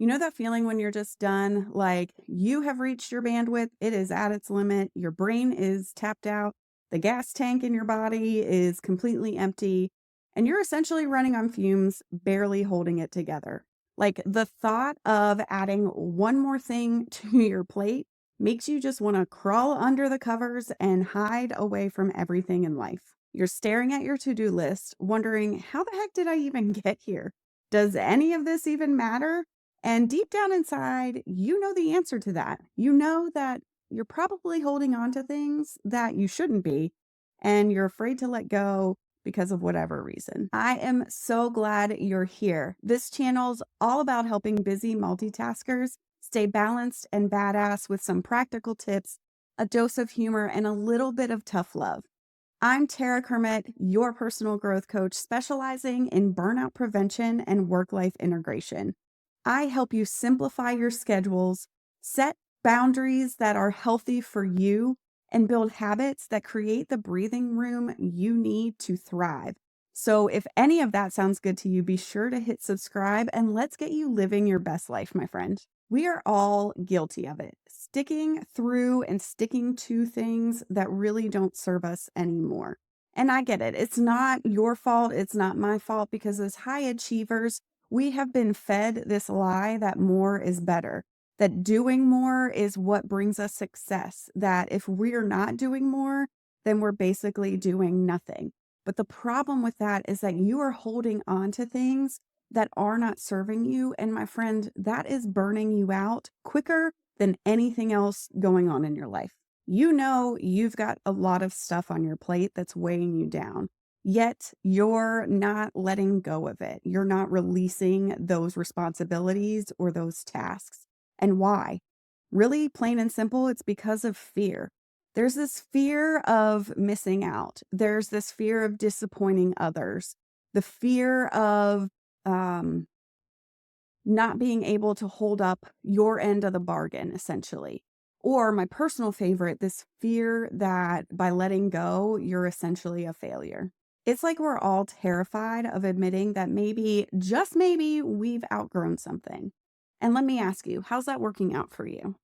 You know that feeling when you're just done? Like you have reached your bandwidth, it is at its limit, your brain is tapped out, the gas tank in your body is completely empty, and you're essentially running on fumes, barely holding it together. Like the thought of adding one more thing to your plate makes you just want to crawl under the covers and hide away from everything in life. You're staring at your to do list, wondering, how the heck did I even get here? Does any of this even matter? And deep down inside, you know the answer to that. You know that you're probably holding on to things that you shouldn't be, and you're afraid to let go because of whatever reason. I am so glad you're here. This channel's all about helping busy multitaskers stay balanced and badass with some practical tips, a dose of humor, and a little bit of tough love. I'm Tara Kermiet, your personal growth coach specializing in burnout prevention and work life integration. I help you simplify your schedules, set boundaries that are healthy for you, and build habits that create the breathing room you need to thrive. So, if any of that sounds good to you, be sure to hit subscribe and let's get you living your best life, my friend. We are all guilty of it, sticking through and sticking to things that really don't serve us anymore. And I get it. It's not your fault. It's not my fault because as high achievers, we have been fed this lie that more is better, that doing more is what brings us success, that if we're not doing more, then we're basically doing nothing. But the problem with that is that you are holding on to things that are not serving you. And my friend, that is burning you out quicker than anything else going on in your life. You know, you've got a lot of stuff on your plate that's weighing you down. Yet you're not letting go of it. You're not releasing those responsibilities or those tasks. And why? Really, plain and simple, it's because of fear. There's this fear of missing out. There's this fear of disappointing others. The fear of um, not being able to hold up your end of the bargain, essentially. Or my personal favorite, this fear that by letting go, you're essentially a failure. It's like we're all terrified of admitting that maybe, just maybe, we've outgrown something. And let me ask you, how's that working out for you?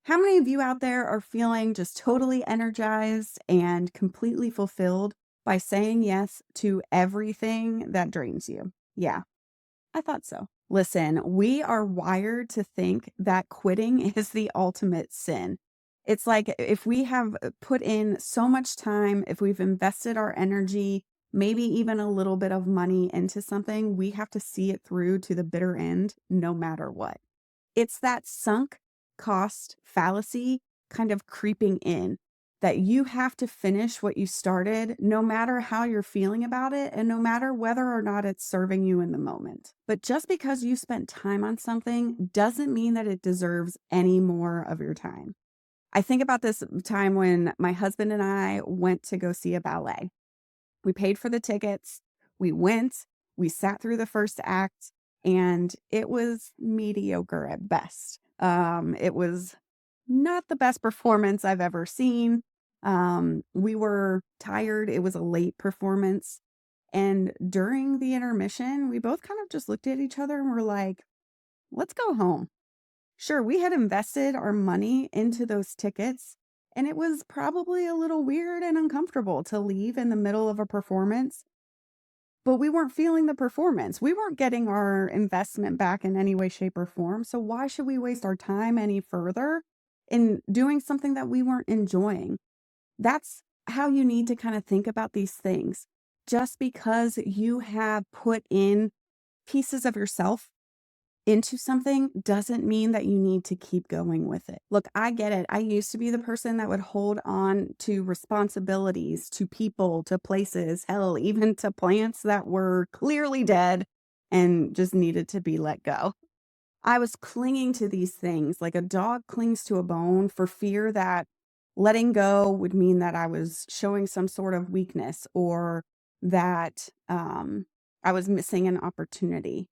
How many of you out there are feeling just totally energized and completely fulfilled by saying yes to everything that drains you? Yeah, I thought so. Listen, we are wired to think that quitting is the ultimate sin. It's like if we have put in so much time, if we've invested our energy, maybe even a little bit of money into something, we have to see it through to the bitter end, no matter what. It's that sunk cost fallacy kind of creeping in that you have to finish what you started, no matter how you're feeling about it, and no matter whether or not it's serving you in the moment. But just because you spent time on something doesn't mean that it deserves any more of your time. I think about this time when my husband and I went to go see a ballet. We paid for the tickets, we went, we sat through the first act, and it was mediocre at best. It was not the best performance I've ever seen. We were tired. It was a late performance. And during the intermission, we both kind of just looked at each other and were like, let's go home. Sure, we had invested our money into those tickets, and it was probably a little weird and uncomfortable to leave in the middle of a performance, but we weren't feeling the performance. We weren't getting our investment back in any way, shape, or form. So why should we waste our time any further in doing something that we weren't enjoying? That's how you need to kind of think about these things. Just because you have put in pieces of yourself into something doesn't mean that you need to keep going with it. Look, I get it. I used to be the person that would hold on to responsibilities, to people, to places, hell, even to plants that were clearly dead and just needed to be let go. I was clinging to these things like a dog clings to a bone for fear that letting go would mean that I was showing some sort of weakness or that I was missing an opportunity.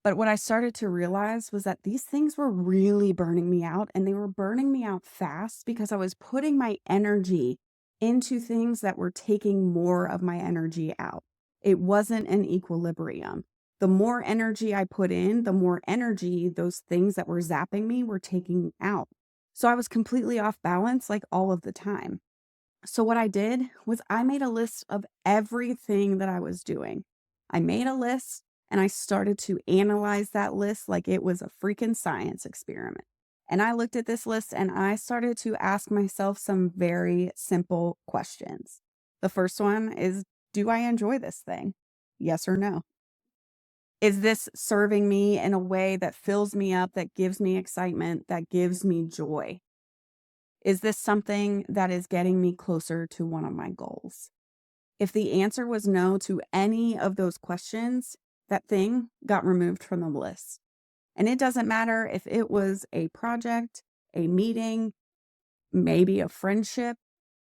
But what I started to realize was that these things were really burning me out, and they were burning me out fast because I was putting my energy into things that were taking more of my energy out. It wasn't an equilibrium. The more energy I put in, the more energy those things that were zapping me were taking out. So I was completely off balance like all of the time. So what I did was I made a list of everything that I was doing. I made a list and I started to analyze that list like it was a freaking science experiment. And I looked at this list and I started to ask myself some very simple questions. The first one is, do I enjoy this thing? Yes or no? Is this serving me in a way that fills me up, that gives me excitement, that gives me joy? Is this something that is getting me closer to one of my goals? If the answer was no to any of those questions, that thing got removed from the list. And it doesn't matter if it was a project, a meeting, maybe a friendship,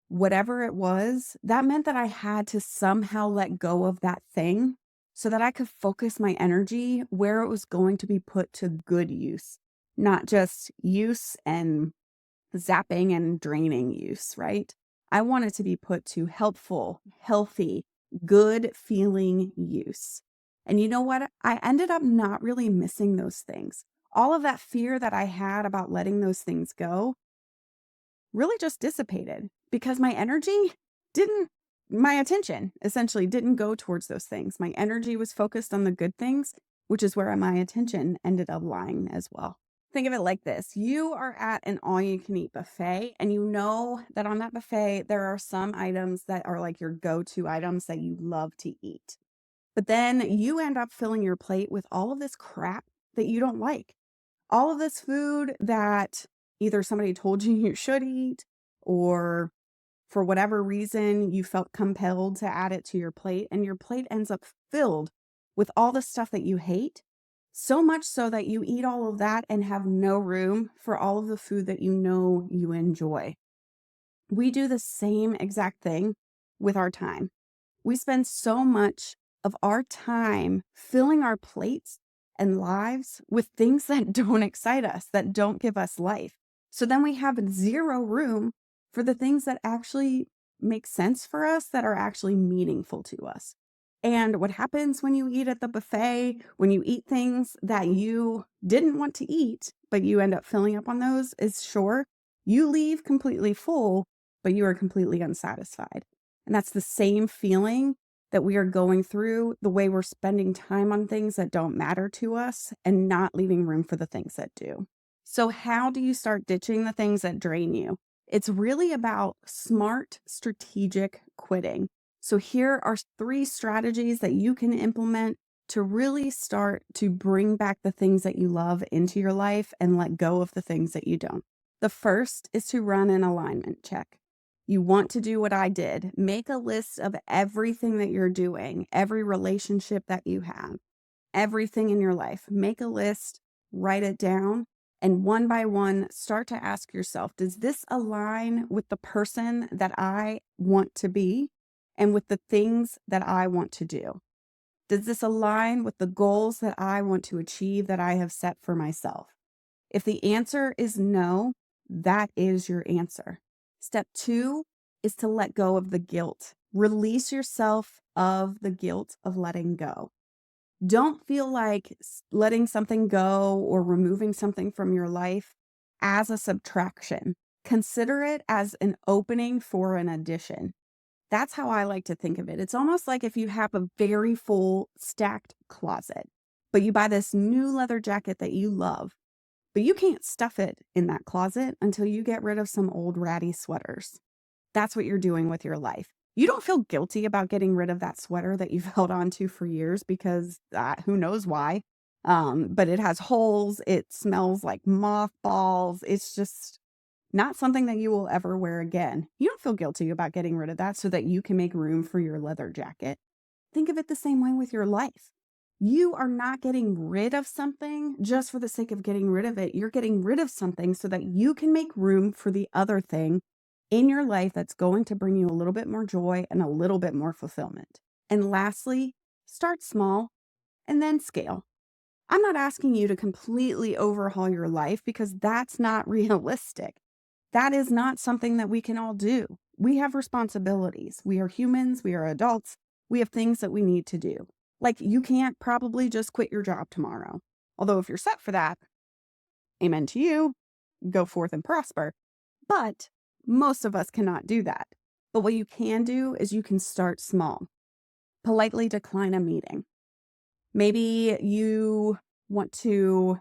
whatever it was, that meant that I had to somehow let go of that thing so that I could focus my energy where it was going to be put to good use, not just use and zapping and draining use, right? I want it to be put to helpful, healthy, good feeling use. And you know what? I ended up not really missing those things. All of that fear that I had about letting those things go really just dissipated because my attention essentially didn't go towards those things. My energy was focused on the good things, which is where my attention ended up lying as well. Think of it like this. You are at an all you can eat buffet, and you know that on that buffet, there are some items that are like your go to items that you love to eat. But then you end up filling your plate with all of this crap that you don't like. All of this food that either somebody told you you should eat, or for whatever reason, you felt compelled to add it to your plate, and your plate ends up filled with all the stuff that you hate, so much so that you eat all of that and have no room for all of the food that you know you enjoy. We do the same exact thing with our time. We spend so much of our time filling our plates and lives with things that don't excite us, that don't give us life. So then we have zero room for the things that actually make sense for us, that are actually meaningful to us. And what happens when you eat at the buffet, when you eat things that you didn't want to eat, but you end up filling up on those, is sure, you leave completely full, but you are completely unsatisfied. And that's the same feeling that we are going through the way we're spending time on things that don't matter to us and not leaving room for the things that do. So, how do you start ditching the things that drain you? It's really about smart, strategic quitting. So, here are 3 strategies that you can implement to really start to bring back the things that you love into your life and let go of the things that you don't. The first is to run an alignment check. You want to do what I did. Make a list of everything that you're doing, every relationship that you have, everything in your life. Make a list, write it down, and one by one, start to ask yourself, does this align with the person that I want to be and with the things that I want to do? Does this align with the goals that I want to achieve that I have set for myself? If the answer is no, that is your answer. Step 2 is to let go of the guilt. Release yourself of the guilt of letting go. Don't feel like letting something go or removing something from your life as a subtraction. Consider it as an opening for an addition. That's how I like to think of it. It's almost like if you have a very full stacked closet, but you buy this new leather jacket that you love, but you can't stuff it in that closet until you get rid of some old ratty sweaters. That's what you're doing with your life. You don't feel guilty about getting rid of that sweater that you've held on to for years because who knows why. But it has holes. It smells like mothballs. It's just not something that you will ever wear again. You don't feel guilty about getting rid of that so that you can make room for your leather jacket. Think of it the same way with your life. You are not getting rid of something just for the sake of getting rid of it. You're getting rid of something so that you can make room for the other thing in your life that's going to bring you a little bit more joy and a little bit more fulfillment. And lastly, start small and then scale. I'm not asking you to completely overhaul your life because that's not realistic. That is not something that we can all do. We have responsibilities. We are humans. We are adults. We have things that we need to do. Like, you can't probably just quit your job tomorrow. Although, if you're set for that, amen to you, go forth and prosper. But most of us cannot do that. But what you can do is you can start small, politely decline a meeting. Maybe you want to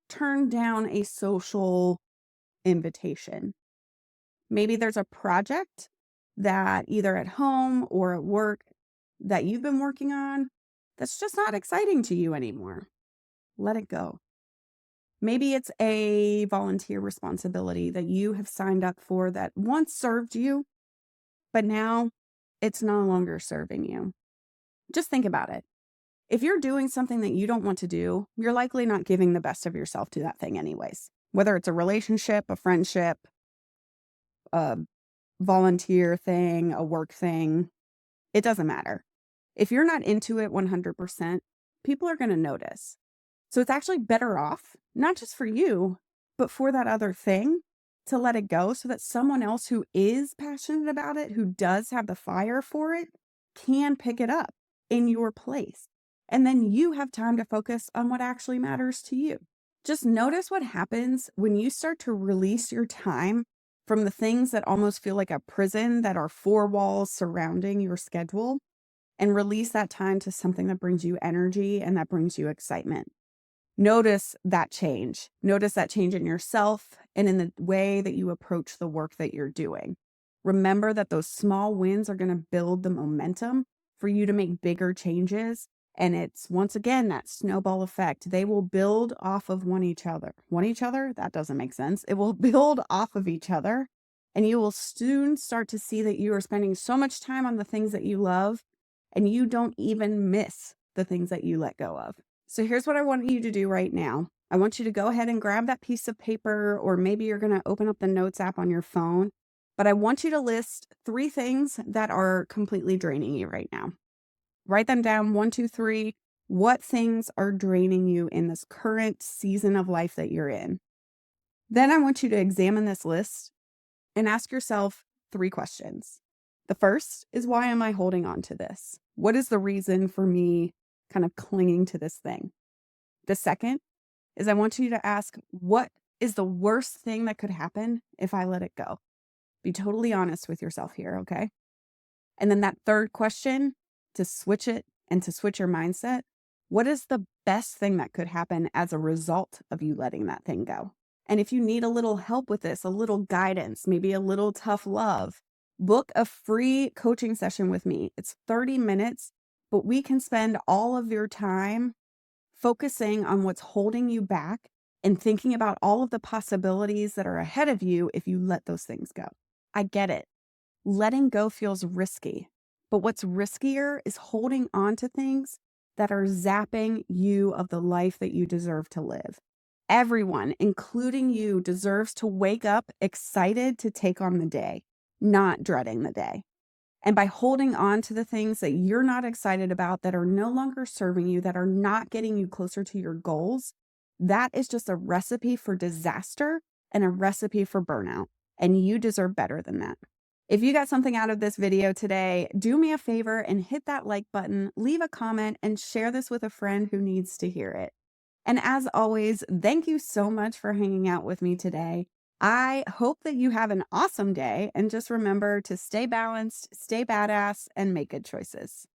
turn down a social invitation. Maybe there's a project that either at home or at work that you've been working on that's just not exciting to you anymore. Let it go. Maybe it's a volunteer responsibility that you have signed up for that once served you, but now it's no longer serving you. Just think about it. If you're doing something that you don't want to do, you're likely not giving the best of yourself to that thing anyways. Whether it's a relationship, a friendship, a volunteer thing, a work thing, it doesn't matter. If you're not into it 100%, people are going to notice. So it's actually better off, not just for you, but for that other thing to let it go so that someone else who is passionate about it, who does have the fire for it, can pick it up in your place. And then you have time to focus on what actually matters to you. Just notice what happens when you start to release your time from the things that almost feel like a prison that are four walls surrounding your schedule, and release that time to something that brings you energy and that brings you excitement. Notice that change. Notice that change in yourself and in the way that you approach the work that you're doing. Remember that those small wins are going to build the momentum for you to make bigger changes. And it's, once again, that snowball effect. They will build off of one each other. One each other? That doesn't make sense. It will build off of each other. And you will soon start to see that you are spending so much time on the things that you love, and you don't even miss the things that you let go of. So here's what I want you to do right now. I want you to go ahead and grab that piece of paper, or maybe you're going to open up the Notes app on your phone. But I want you to list 3 things that are completely draining you right now. Write them down, 1, 2, 3. What things are draining you in this current season of life that you're in? Then I want you to examine this list and ask yourself 3 questions. The first is, why am I holding on to this? What is the reason for me kind of clinging to this thing? The second is, I want you to ask, what is the worst thing that could happen if I let it go? Be totally honest with yourself here, okay? And then that third question, to switch it and to switch your mindset, what is the best thing that could happen as a result of you letting that thing go? And if you need a little help with this, a little guidance, maybe a little tough love, book a free coaching session with me. It's 30 minutes, but we can spend all of your time focusing on what's holding you back and thinking about all of the possibilities that are ahead of you if you let those things go. I get it. Letting go feels risky, but what's riskier is holding on to things that are zapping you of the life that you deserve to live. Everyone, including you, deserves to wake up excited to take on the day, not dreading the day. And by holding on to the things that you're not excited about, that are no longer serving you, that are not getting you closer to your goals, that is just a recipe for disaster and a recipe for burnout. And you deserve better than that. If you got something out of this video today, do me a favor and hit that like button, leave a comment, and share this with a friend who needs to hear it. And as always, thank you so much for hanging out with me today. I hope that you have an awesome day, and just remember to stay balanced, stay badass, and make good choices.